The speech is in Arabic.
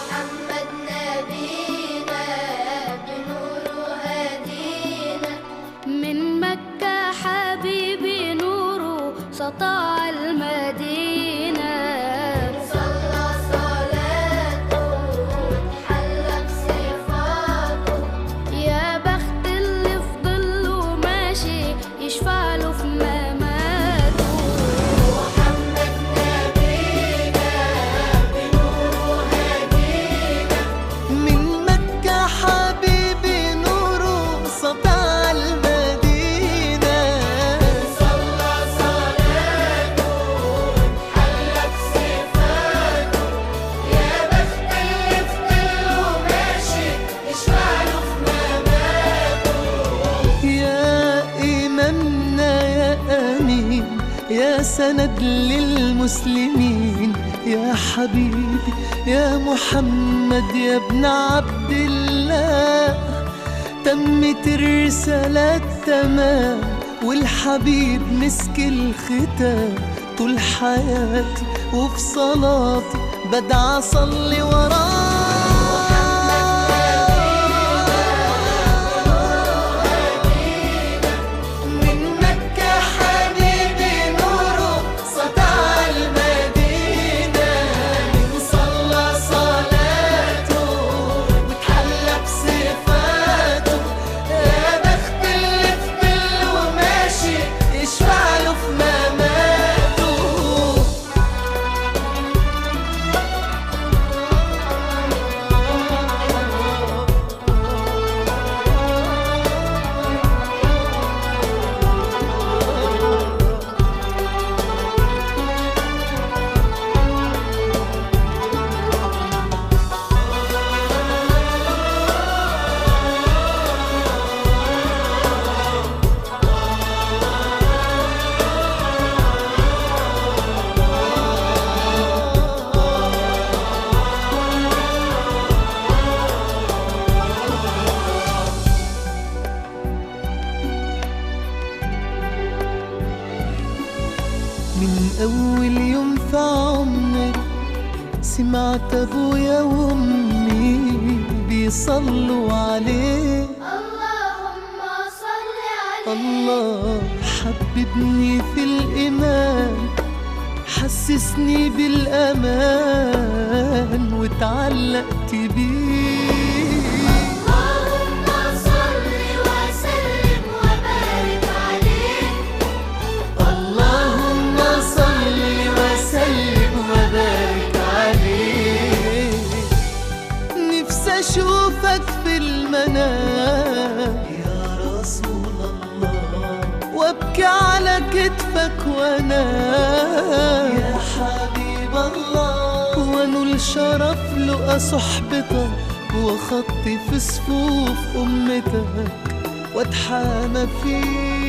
محمد نبينا بنوره هدينا، من مكة حبيبي نوره سطع المدينة. صلى صلاته وتحلى بصفاته، يا بخت اللي في ظله ماشي يشفع له في مماته. محمد نبينا بنوره هدينا، من مكة حبيبي نوره سطع المدينة. صلى صلاته وتحلى بصفاته، يا بخت اللي في ظله ماشي يشفع له في مماته. يا إمامنا يا أمين، يا سند للمسلمين، يا حبيبي يا محمد يا ابن عبد الله. تمت الرسالة تمام والحبيب مسك الختام. طول حياتي وفي صلاتي بدعى أصلي وراه. من مكة حبيبي نوره سطع المدينة. من صلى صلاته وتحلى بصفاته، يا بخت اللي في ظله ماشي يشفع له في مماته. من أول يوم في عمري سمعت أبويا وأمي بيصلوا عليه. اللهم صل عليه. الله حببني في الإيمان، حسسني بالأمان واتعلقت بيه. اللهم صل وسلم وبارك عليه. اللهم صل وسلم وبارك عليه. نفسي اشوفك في المنام يا رسول الله، وابكي على كتفك وانام يا حبيب الله. وانول شرف لقى صحبتك وخطي في صفوف امتك واتحامى فيك.